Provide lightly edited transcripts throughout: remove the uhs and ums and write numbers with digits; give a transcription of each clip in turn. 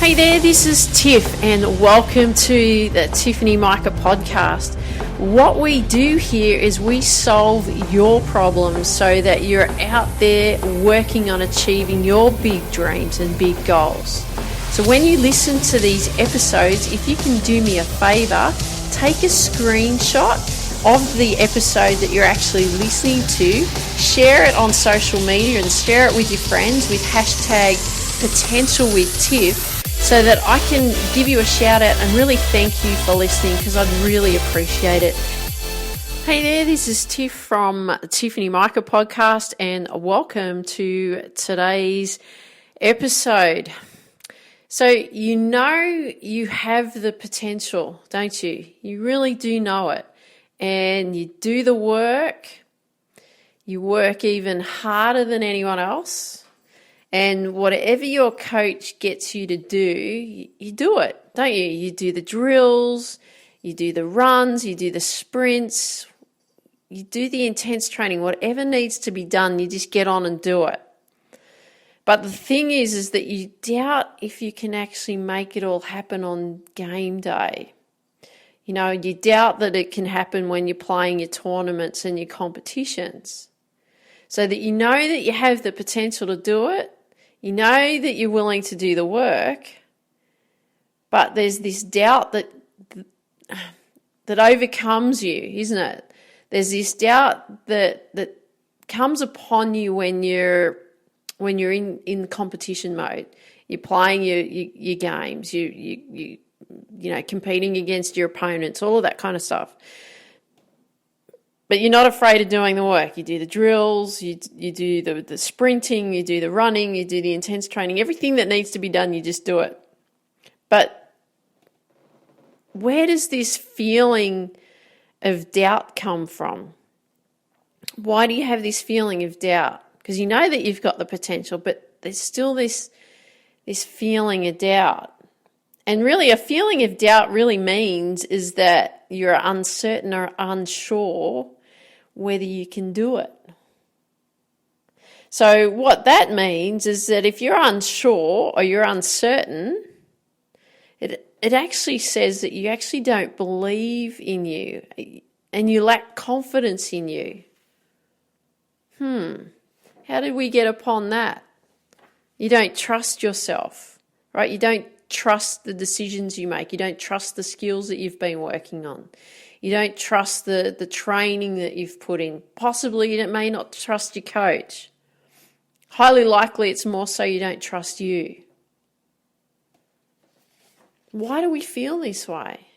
Hey there, this is Tiff and welcome to the Tiffany Micah podcast. What we do here is we solve your problems so that you're out there working on achieving your big dreams and big goals. So when you listen to these episodes, if you can do me a favor, take a screenshot of the episode that you're actually listening to, share it on social media and share it with your friends with hashtag Potential with Tiff, so that I can give you a shout out and really thank you for listening, because I'd really appreciate it. Hey there, this is Tiff from Tiffany Micah podcast and welcome to today's episode. So you know you have the potential, don't you? You really do know it. And you do the work. You work even harder than anyone else. And whatever your coach gets you to do, you do it, don't you? You do the drills, you do the runs, you do the sprints, you do the intense training. Whatever needs to be done, you just get on and do it. But the thing is that you doubt if you can actually make it all happen on game day. You know, you doubt that it can happen when you're playing your tournaments and your competitions. So that you know that you have the potential to do it. You know that you're willing to do the work, but there's this doubt that overcomes you, isn't it? There's this doubt that comes upon you when you're in competition mode. You're playing your games, you know, competing against your opponents, all of that kind of stuff. But you're not afraid of doing the work. You do the drills, you do the sprinting, you do the running, you do the intense training. Everything that needs to be done, you just do it. But where does this feeling of doubt come from? Why do you have this feeling of doubt? Because you know that you've got the potential, but there's still this feeling of doubt. And really, a feeling of doubt really means is that you're uncertain or unsure whether you can do it. So what that means is that if you're unsure or you're uncertain, it actually says that you actually don't believe in you and you lack confidence in you. How did we get upon that? You don't trust yourself, right? You don't trust the decisions you make. You don't trust the skills that you've been working on. You don't trust the training that you've put in. Possibly you may not trust your coach. Highly likely it's more so you don't trust you. Why do we feel this way?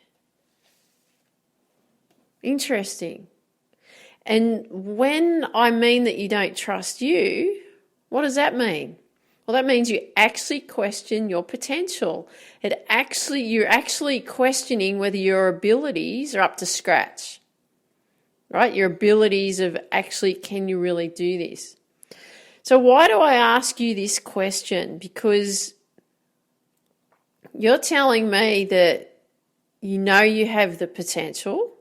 Interesting. And when I mean that you don't trust you, what does that mean? Well, that means you actually question your potential. You're actually questioning whether your abilities are up to scratch, right? Your abilities of actually, can you really do this? So why do I ask you this question? Because you're telling me that you know you have the potential,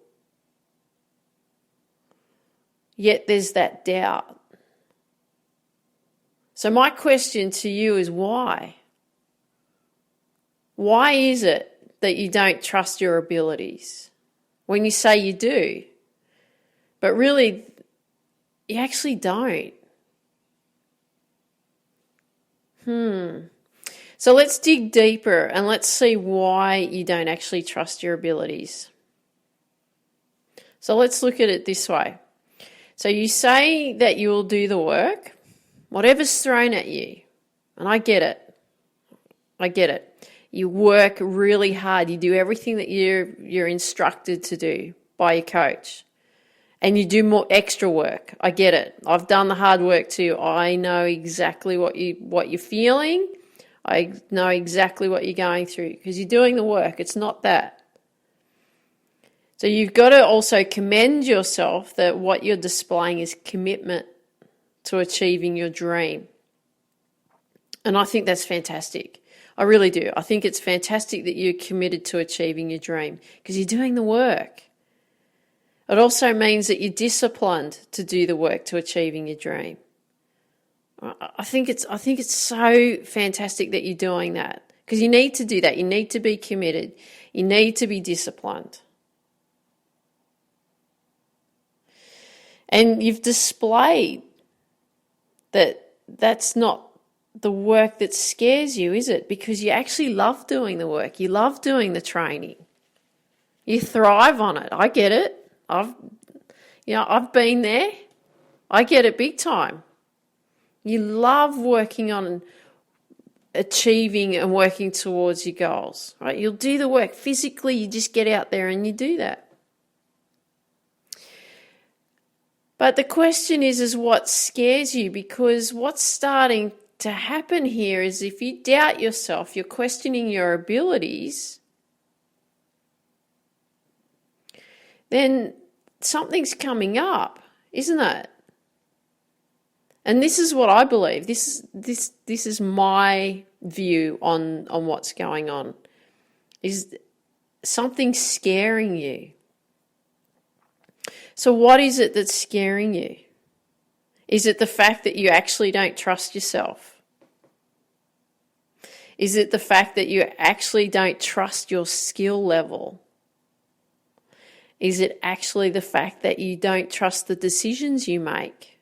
yet there's that doubt. So my question to you is why? Why is it that you don't trust your abilities when you say you do, but really you actually don't? So let's dig deeper and let's see why you don't actually trust your abilities. So let's look at it this way. So you say that you will do the work, whatever's thrown at you, and I get it. You work really hard. You do everything that you're instructed to do by your coach, and you do more extra work. I get it. I've done the hard work too. I know exactly what you're feeling. I know exactly what you're going through because you're doing the work. It's not that. So you've got to also commend yourself that what you're displaying is commitment to achieving your dream. And I think that's fantastic. I really do. I think it's fantastic that you're committed to achieving your dream because you're doing the work. It also means that you're disciplined to do the work to achieving your dream. I think it's so fantastic that you're doing that Because you need to do that. You need to be committed. You need to be disciplined. And you've displayed that that's not the work that scares you, is it? Because you actually love doing the work. You love doing the training. You thrive on it. I get it. I've been there. I get it big time. You love working on achieving and working towards your goals, right? You'll do the work physically. You just get out there and you do that. But the question is what scares you? Because what's starting to happen here is if you doubt yourself, you're questioning your abilities, then something's coming up, isn't it? And this is what I believe. This is my view on what's going on. Is something scaring you? So what is it that's scaring you? Is it the fact that you actually don't trust yourself? Is it the fact that you actually don't trust your skill level? Is it actually the fact that you don't trust the decisions you make?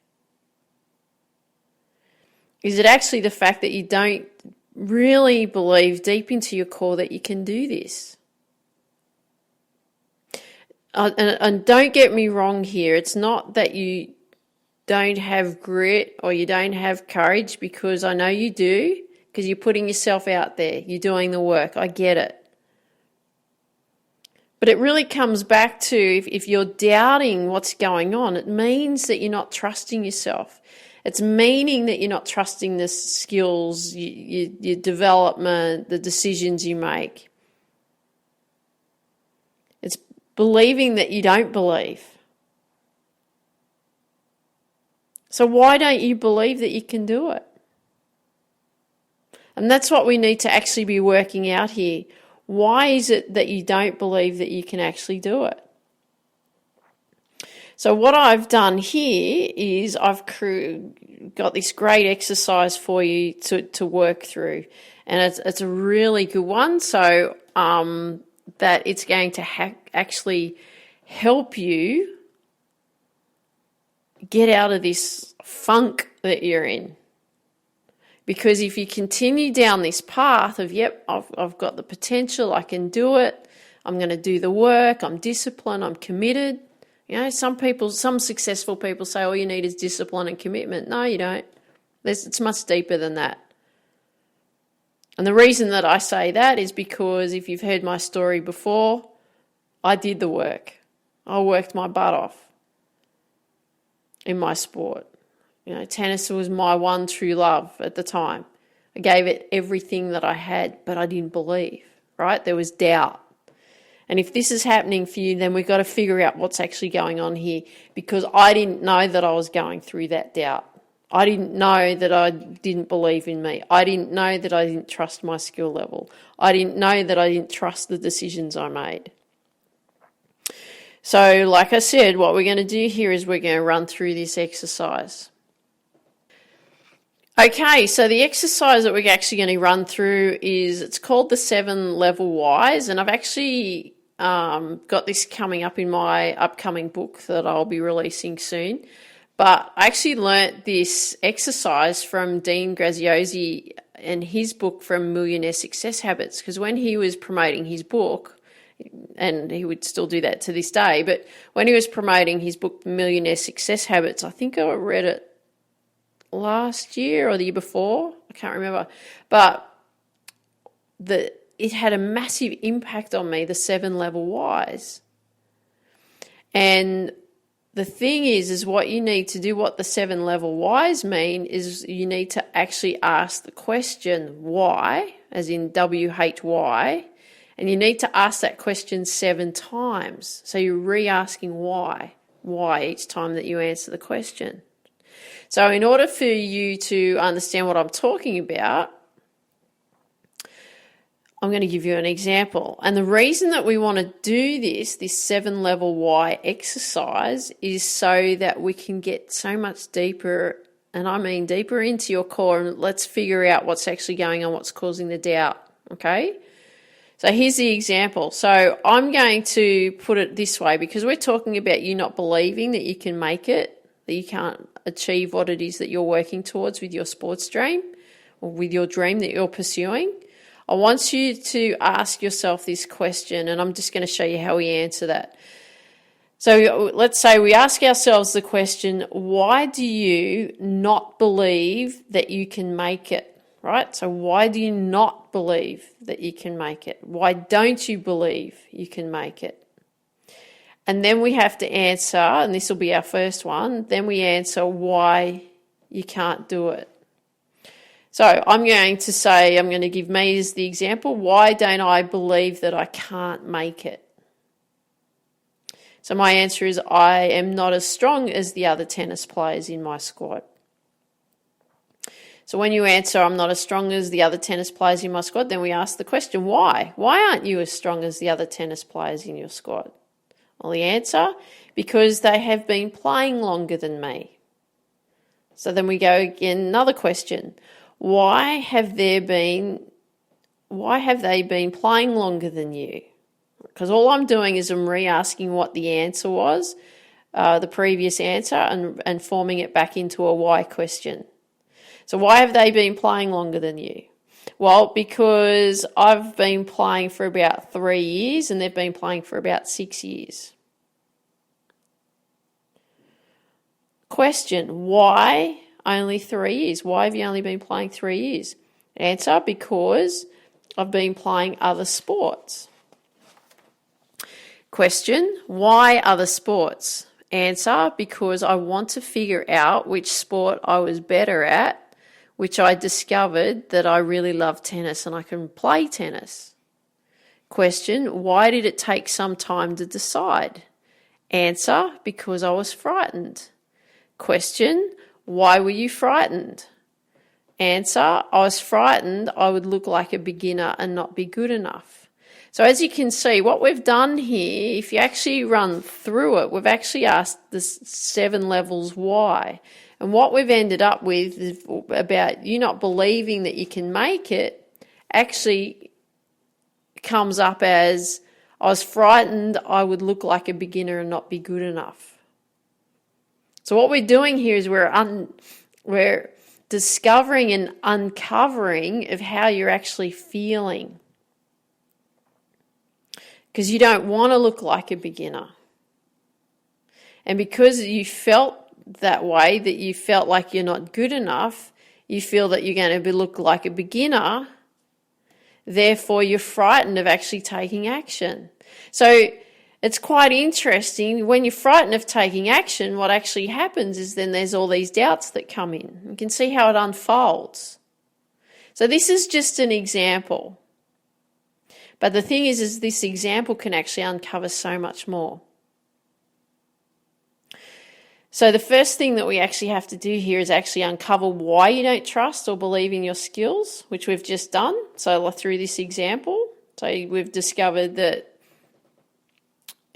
Is it actually the fact that you don't really believe deep into your core that you can do this? And don't get me wrong here. It's not that you don't have grit or you don't have courage, because I know you do, because you're putting yourself out there. You're doing the work. I get it. But it really comes back to if you're doubting what's going on, it means that you're not trusting yourself. It's meaning that you're not trusting the skills, your development, the decisions you make. It's believing that you don't believe. So why don't you believe that you can do it? And that's what we need to actually be working out here. Why is it that you don't believe that you can actually do it? So what I've done here is I've got this great exercise for you to work through. And it's a really good one. So that it's going to actually help you get out of this funk that you're in. Because if you continue down this path of, yep, I've got the potential, I can do it, I'm going to do the work, I'm disciplined, I'm committed. You know, some successful people say all you need is discipline and commitment. No, you don't. It's much deeper than that. And the reason that I say that is because if you've heard my story before, I did the work. I worked my butt off in my sport. You know, tennis was my one true love at the time. I gave it everything that I had, but I didn't believe, right? There was doubt. And if this is happening for you, then we've got to figure out what's actually going on here, because I didn't know that I was going through that doubt. I didn't know that I didn't believe in me. I didn't know that I didn't trust my skill level. I didn't know that I didn't trust the decisions I made. So, like I said, what we're going to do here is we're going to run through this exercise. Okay, so the exercise that we're actually going to run through it's called the 7 level whys, and I've actually got this coming up in my upcoming book that I'll be releasing soon. But I actually learnt this exercise from Dean Graziosi and his book from Millionaire Success Habits, because when he was promoting his book, and he would still do that to this day, but when he was promoting his book Millionaire Success Habits, I think I read it last year or the year before, I can't remember, but it had a massive impact on me, the 7 level whys. And the thing is what you need to do, what the 7 level whys mean, is you need to actually ask the question why, as in WHY, and you need to ask that question 7 times. So you're re-asking why each time that you answer the question. So in order for you to understand what I'm talking about, I'm going to give you an example. And the reason that we want to do this 7 level why exercise, is so that we can get so much deeper, and I mean deeper into your core, and let's figure out what's actually going on, what's causing the doubt. Okay? So here's the example. So I'm going to put it this way, because we're talking about you not believing that you can make it, that you can't achieve what it is that you're working towards with your sports dream or with your dream that you're pursuing. I want you to ask yourself this question, and I'm just going to show you how we answer that. So let's say we ask ourselves the question, why do you not believe that you can make it? Right? So why do you not believe that you can make it? Why don't you believe you can make it? And then we have to answer, and this will be our first one, then we answer why you can't do it. So I'm going to give me as the example, why don't I believe that I can't make it? So my answer is I am not as strong as the other tennis players in my squad. So when you answer, I'm not as strong as the other tennis players in my squad, then we ask the question, why? Why aren't you as strong as the other tennis players in your squad? Well, the answer, because they have been playing longer than me. So then we go again, another question. Why have they been playing longer than you? Because all I'm doing is I'm re-asking what the answer was, the previous answer, and forming it back into a why question. So why have they been playing longer than you? Well, because I've been playing for about 3 years and they've been playing for about 6 years. Question, why only 3 years? Why have you only been playing 3 years? Answer, because I've been playing other sports. Question, why other sports? Answer, because I want to figure out which sport I was better at, which I discovered that I really love tennis and I can play tennis. Question, why did it take some time to decide? Answer, because I was frightened. Question, why were you frightened? Answer, I was frightened I would look like a beginner and not be good enough. So as you can see, what we've done here, if you actually run through it, we've actually asked the 7 levels why. And what we've ended up with is about you not believing that you can make it actually comes up as I was frightened I would look like a beginner and not be good enough. So what we're doing here is we're discovering and uncovering of how you're actually feeling. Because you don't want to look like a beginner. And because you felt that way, that you felt like you're not good enough, you feel that you're going to look like a beginner, therefore you're frightened of actually taking action. So it's quite interesting, when you're frightened of taking action, what actually happens is then there's all these doubts that come in. You can see how it unfolds. So this is just an example. But the thing is this example can actually uncover so much more. So the first thing that we actually have to do here is actually uncover why you don't trust or believe in your skills, which we've just done. So through this example, so we've discovered that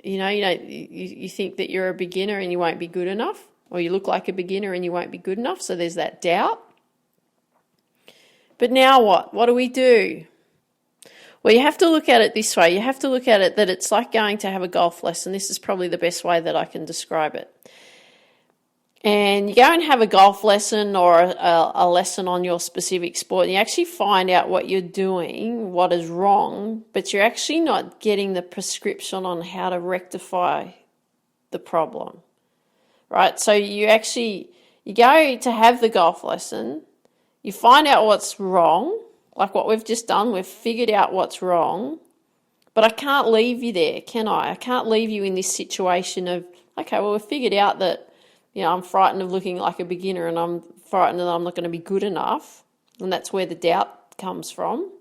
you think that you're a beginner and you won't be good enough, or you look like a beginner and you won't be good enough. So there's that doubt. But now what? What do we do? Well, you have to look at it this way. You have to look at it that it's like going to have a golf lesson. This is probably the best way that I can describe it. And you go and have a golf lesson or a lesson on your specific sport, and you actually find out what you're doing, what is wrong, but you're actually not getting the prescription on how to rectify the problem, right? So you go to have the golf lesson, you find out what's wrong, like what we've just done, we've figured out what's wrong, but I can't leave you there, can I? I can't leave you in this situation of, okay, well, we've figured out that I'm frightened of looking like a beginner and I'm frightened that I'm not going to be good enough. And that's where the doubt comes from.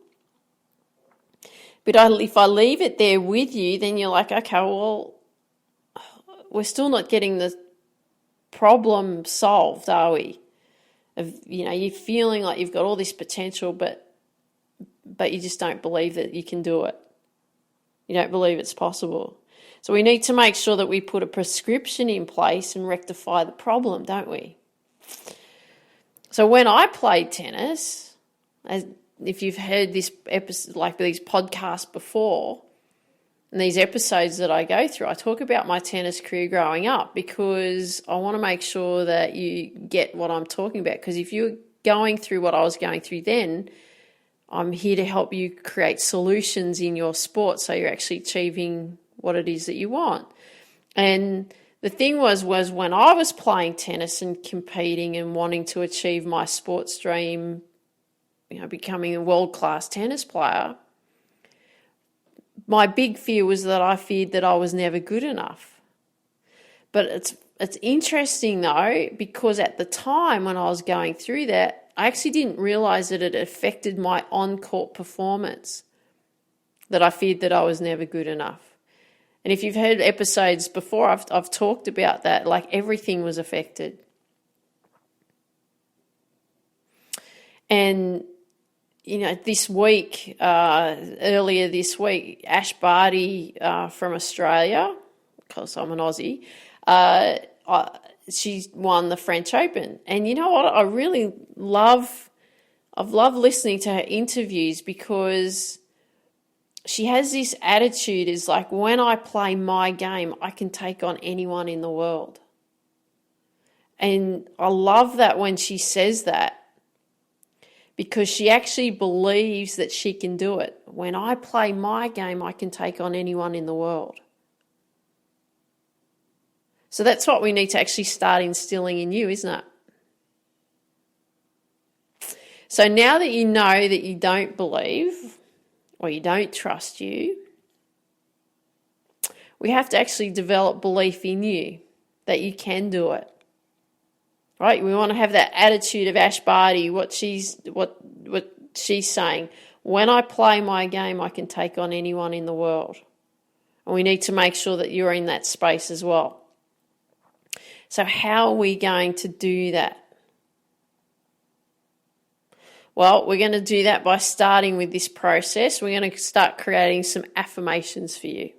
But if I leave it there with you, then you're like, okay, well, we're still not getting the problem solved, are we? You're feeling like you've got all this potential, but you just don't believe that you can do it. You don't believe it's possible. So we need to make sure that we put a prescription in place and rectify the problem, don't we? So when I played tennis, if you've heard this episode, like these podcasts before, and these episodes that I go through, I talk about my tennis career growing up because I want to make sure that you get what I'm talking about. Because if you're going through what I was going through then, I'm here to help you create solutions in your sport so you're actually achieving what it is that you want. And the thing was when I was playing tennis and competing and wanting to achieve my sports dream, becoming a world-class tennis player, my big fear was that I feared that I was never good enough. But it's interesting though, because at the time when I was going through that, I actually didn't realize that it affected my on-court performance, that I feared that I was never good enough. And if you've heard episodes before, I've talked about that, like everything was affected. And this week, earlier this week, Ash Barty from Australia, because I'm an Aussie, she won the French Open. And you know what? I've loved listening to her interviews because she has this attitude is like, when I play my game, I can take on anyone in the world. And I love that when she says that, because she actually believes that she can do it. When I play my game, I can take on anyone in the world. So that's what we need to actually start instilling in you, isn't it? So now that you know that you don't believe or you don't trust you, we have to actually develop belief in you that you can do it. Right? We want to have that attitude of Ash Barty, what she's saying. When I play my game, I can take on anyone in the world. And we need to make sure that you're in that space as well. So how are we going to do that? Well, we're going to do that by starting with this process. We're going to start creating some affirmations for you.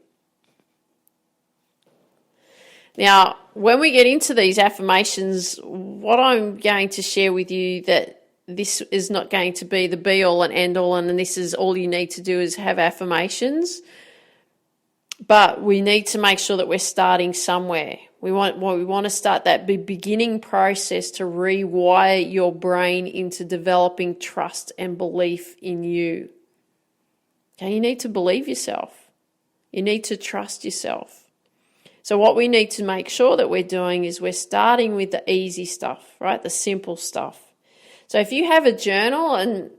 Now, when we get into these affirmations, what I'm going to share with you, that this is not going to be the be all and end all, and this is all you need to do is have affirmations. But we need to make sure that we're starting somewhere. We want to start that beginning process to rewire your brain into developing trust and belief in you. Okay, you need to believe yourself. You need to trust yourself. So what we need to make sure that we're doing is we're starting with the easy stuff, right? The simple stuff. So if you have a journal and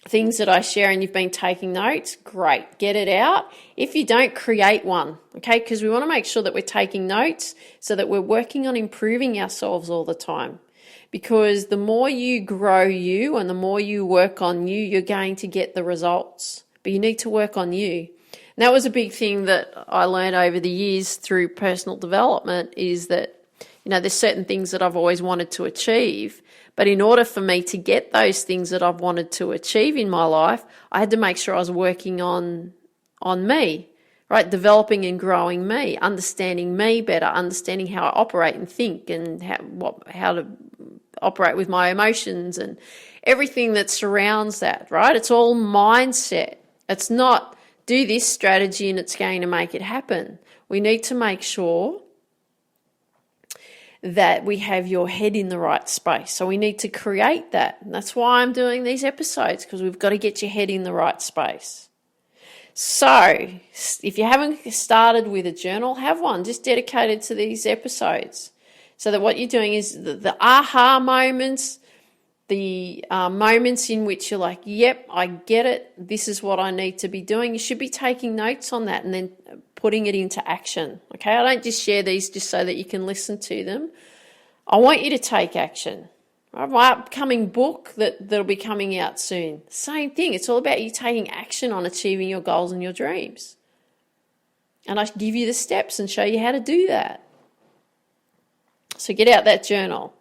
things that I share and you've been taking notes, great, get it out. If you don't, create one, okay? Because we want to make sure that we're taking notes so that we're working on improving ourselves all the time. Because the more you grow you and the more you work on you, you're going to get the results. But you need to work on you. And that was a big thing that I learned over the years through personal development, is that, there's certain things that I've always wanted to achieve. But in order for me to get those things that I've wanted to achieve in my life, I had to make sure I was working on me, right? Developing and growing me, understanding me better, understanding how I operate and think, and how to operate with my emotions and everything that surrounds that, right? It's all mindset. It's not do this strategy and it's going to make it happen. We need to make sure that we have your head in the right space. So we need to create that. And that's why I'm doing these episodes, because we've got to get your head in the right space. So if you haven't started with a journal, have one just dedicated to these episodes. So that what you're doing is the aha moments, the moments in which you're like, yep, I get it. This is what I need to be doing. You should be taking notes on that and then putting it into action. Okay, I don't just share these just so that you can listen to them. I want you to take action. Right? My upcoming book that'll be coming out soon, same thing. It's all about you taking action on achieving your goals and your dreams. And I give you the steps and show you how to do that. So get out that journal.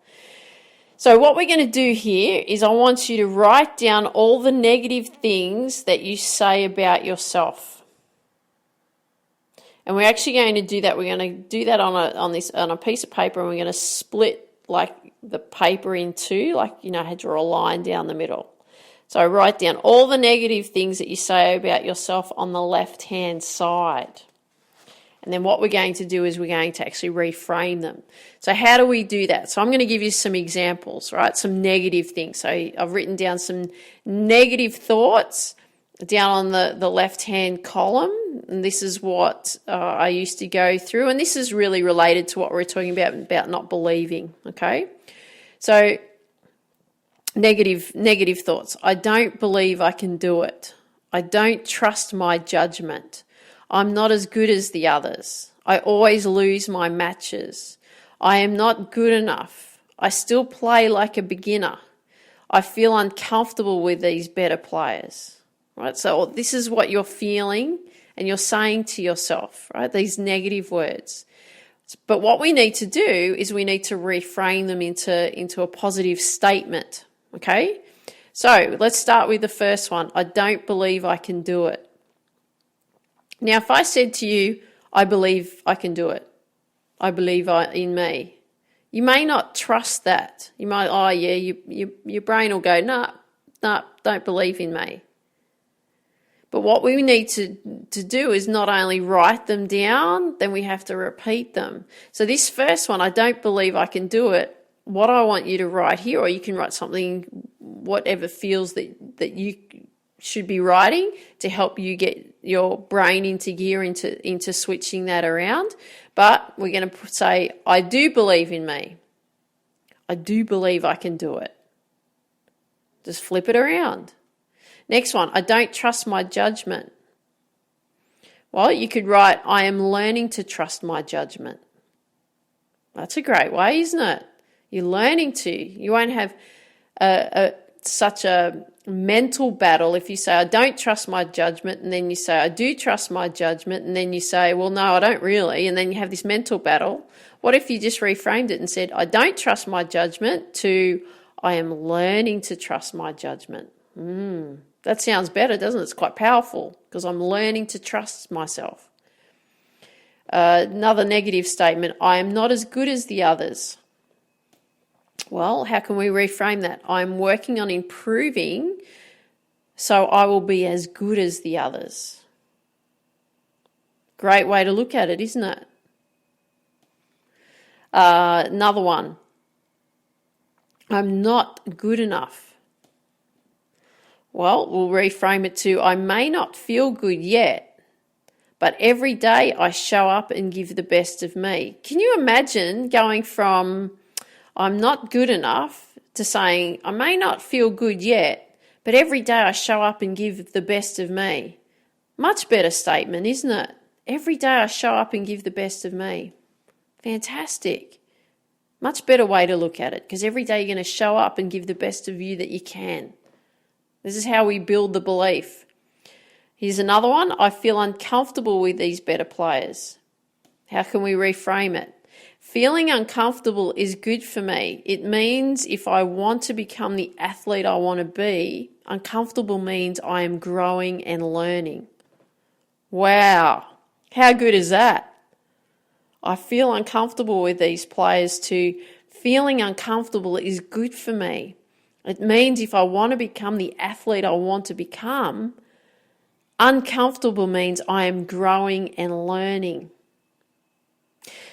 So what we're going to do here is I want you to write down all the negative things that you say about yourself. And we're actually going to do that. We're going to do that on a piece of paper, and we're going to split like the paper in two, like, how to draw a line down the middle. So write down all the negative things that you say about yourself on the left-hand side. And then what we're going to do is we're going to actually reframe them. So how do we do that? So I'm going to give you some examples, right? Some negative things. So I've written down some negative thoughts down on the left-hand column. And this is what I used to go through. And this is really related to what we're talking about not believing, okay? So negative thoughts. I don't believe I can do it. I don't trust my judgment. I'm not as good as the others. I always lose my matches. I am not good enough. I still play like a beginner. I feel uncomfortable with these better players. Right? So this is what you're feeling and you're saying to yourself, right? These negative words. But what we need to do is we need to reframe them into a positive statement. Okay? So let's start with the first one. I don't believe I can do it. Now, if I said to you, I believe I can do it. I believe in me. You may not trust that. You might, your brain will go, nah, don't believe in me. But what we need to do is not only write them down, then we have to repeat them. So this first one, I don't believe I can do it. What I want you to write here, or you can write something, whatever feels that you should be writing to help you get your brain into gear, into switching that around. But we're going to say, I do believe in me. I do believe I can do it. Just flip it around. Next one, I don't trust my judgment. Well, you could write, I am learning to trust my judgment. That's a great way, isn't it? You're learning to. You won't have such a mental battle if you say, I don't trust my judgment, and then you say, I do trust my judgment, and then you say, well, no, I don't really, and then you have this mental battle. What if you just reframed it and said, I don't trust my judgment to, I am learning to trust my judgment? That sounds better, doesn't it? It's quite powerful because I'm learning to trust myself. Another negative statement, I am not as good as the others. Well, how can we reframe that? I'm working on improving so I will be as good as the others. Great way to look at it, isn't it? Another one. I'm not good enough. Well, we'll reframe it to I may not feel good yet, but every day I show up and give the best of me. Can you imagine going from I'm not good enough to saying I may not feel good yet, but every day I show up and give the best of me? Much better statement, isn't it? Every day I show up and give the best of me. Fantastic. Much better way to look at it, because every day you're going to show up and give the best of you that you can. This is how we build the belief. Here's another one. I feel uncomfortable with these better players. How can we reframe it? Feeling uncomfortable is good for me. It means if I want to become the athlete I want to be, uncomfortable means I am growing and learning. Wow. How good is that? I feel uncomfortable with these players too. Feeling uncomfortable is good for me. It means if I want to become the athlete I want to become, uncomfortable means I am growing and learning.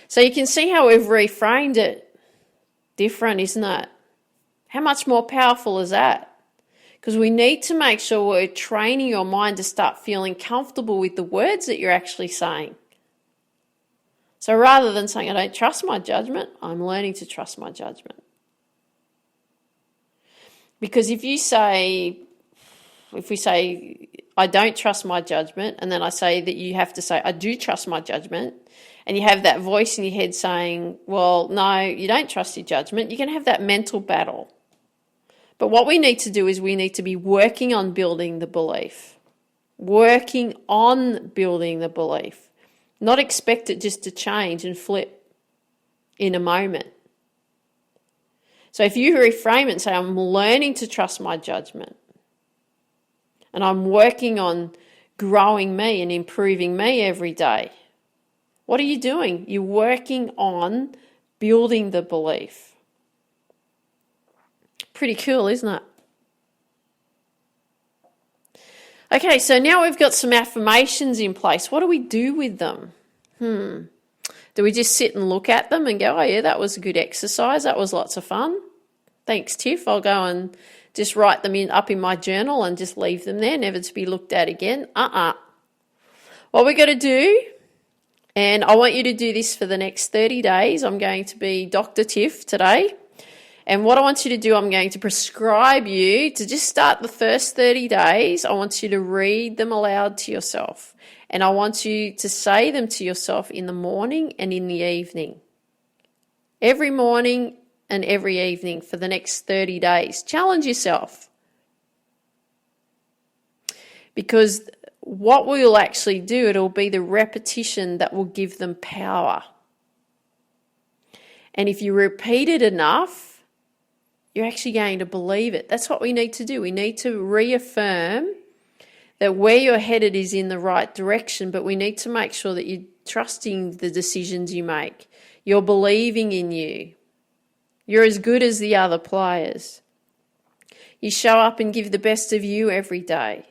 So you can see how we've reframed it. Different, isn't it? How much more powerful is that? Because we need to make sure we're training your mind to start feeling comfortable with the words that you're actually saying. So rather than saying, I don't trust my judgment, I'm learning to trust my judgment. Because if we say, I don't trust my judgment, and then I say that you have to say, I do trust my judgment, and you have that voice in your head saying, well, no, you don't trust your judgment, you're going to have that mental battle. But what we need to do is we need to be working on building the belief. Working on building the belief. Not expect it just to change and flip in a moment. So if you reframe it and say, I'm learning to trust my judgment, and I'm working on growing me and improving me every day, what are you doing? You're working on building the belief. Pretty cool, isn't it? Okay, so now we've got some affirmations in place. What do we do with them? Do we just sit and look at them and go, oh yeah, that was a good exercise. That was lots of fun. Thanks, Tiff. I'll go and just write them up in my journal and just leave them there, never to be looked at again. What we're going to do, and I want you to do this for the next 30 days. I'm going to be Dr. Tiff today. And what I want you to do, I'm going to prescribe you to just start the first 30 days. I want you to read them aloud to yourself. And I want you to say them to yourself in the morning and in the evening. Every morning and every evening for the next 30 days. Challenge yourself. Because what we'll actually do, it'll be the repetition that will give them power. And if you repeat it enough, you're actually going to believe it. That's what we need to do. We need to reaffirm that where you're headed is in the right direction, but we need to make sure that you're trusting the decisions you make. You're believing in you. You're as good as the other players. You show up and give the best of you every day.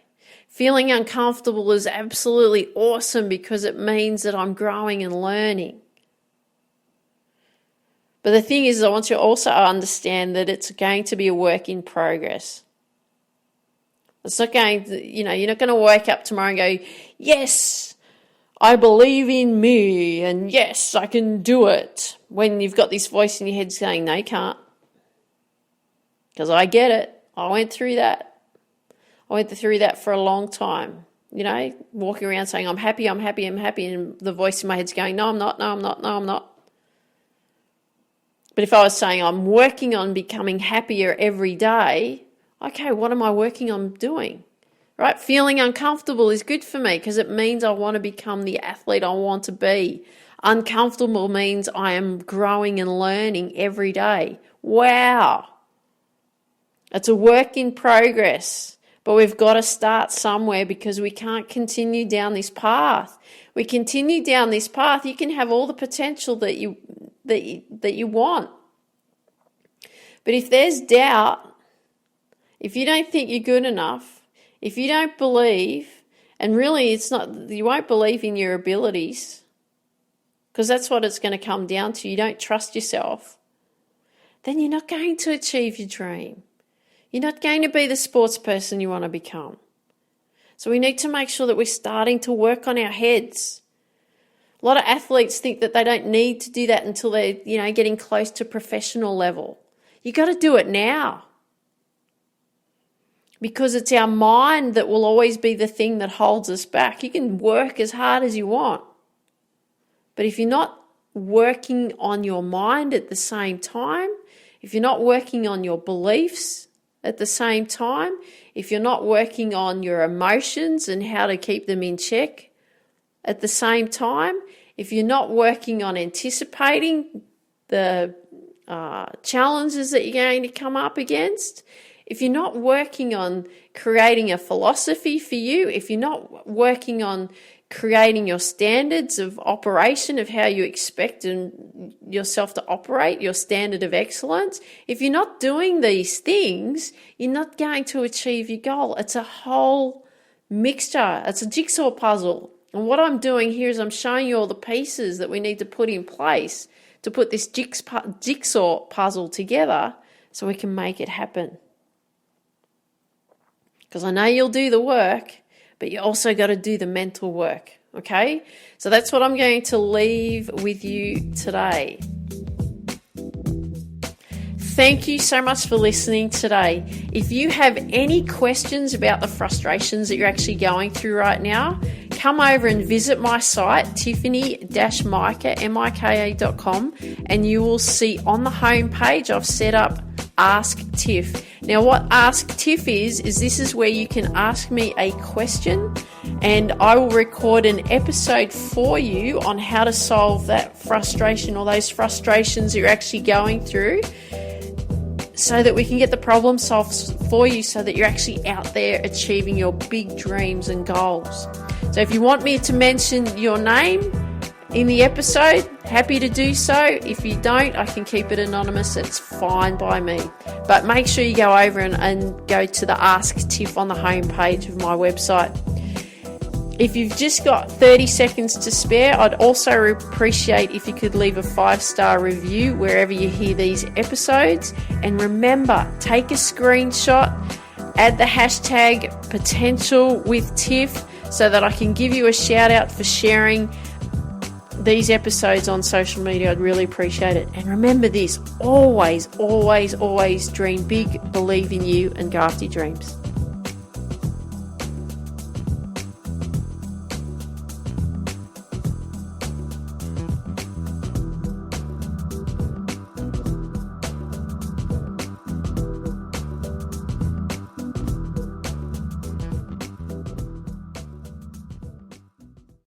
Feeling uncomfortable is absolutely awesome because it means that I'm growing and learning. But the thing is, I want you to also understand that it's going to be a work in progress. It's not going to, you're not going to wake up tomorrow and go, yes, I believe in me and yes, I can do it. When you've got this voice in your head saying, no, you can't. Because I get it. I went through that. I went through that for a long time. Walking around saying, I'm happy. And the voice in my head's going, no, I'm not, no, I'm not, no, I'm not. But if I was saying I'm working on becoming happier every day, okay, what am I working on doing? Right? Feeling uncomfortable is good for me because it means I want to become the athlete I want to be. Uncomfortable means I am growing and learning every day. Wow. It's a work in progress, but we've got to start somewhere because we can't continue down this path. We continue down this path, you can have all the potential that you want. But if there's doubt, if you don't think you're good enough, if you don't believe, and really it's not, you won't believe in your abilities, because that's what it's going to come down to. You don't trust yourself, then you're not going to achieve your dream. You're not going to be the sports person you want to become. So we need to make sure that we're starting to work on our heads. A lot of athletes think that they don't need to do that until they're, getting close to professional level. You got to do it now. Because it's our mind that will always be the thing that holds us back. You can work as hard as you want. But if you're not working on your mind at the same time, if you're not working on your beliefs at the same time, if you're not working on your emotions and how to keep them in check at the same time, if you're not working on anticipating the challenges that you're going to come up against, if you're not working on creating a philosophy for you, if you're not working on creating your standards of operation of how you expect yourself to operate, your standard of excellence, if you're not doing these things, you're not going to achieve your goal. It's a whole mixture. It's a jigsaw puzzle. And what I'm doing here is I'm showing you all the pieces that we need to put in place to put this jigsaw puzzle together so we can make it happen. Because I know you'll do the work, but you also got to do the mental work, okay? So that's what I'm going to leave with you today. Thank you so much for listening today. If you have any questions about the frustrations that you're actually going through right now, come over and visit my site, tiffany-mika.com, and you will see on the home page I've set up Ask Tiff. Now what Ask Tiff is this is where you can ask me a question and I will record an episode for you on how to solve that frustration or those frustrations you're actually going through, so that we can get the problem solved for you so that you're actually out there achieving your big dreams and goals. So if you want me to mention your name in the episode, happy to do so. If you don't, I can keep it anonymous. It's fine by me. But make sure you go over and go to the Ask Tiff on the homepage of my website. If you've just got 30 seconds to spare, I'd also appreciate if you could leave a 5-star review wherever you hear these episodes. And remember, take a screenshot, add the hashtag #PotentialWithTiff so that I can give you a shout out for sharing these episodes on social media. I'd really appreciate it. And remember this, always, always, always dream big, believe in you, and go after your dreams.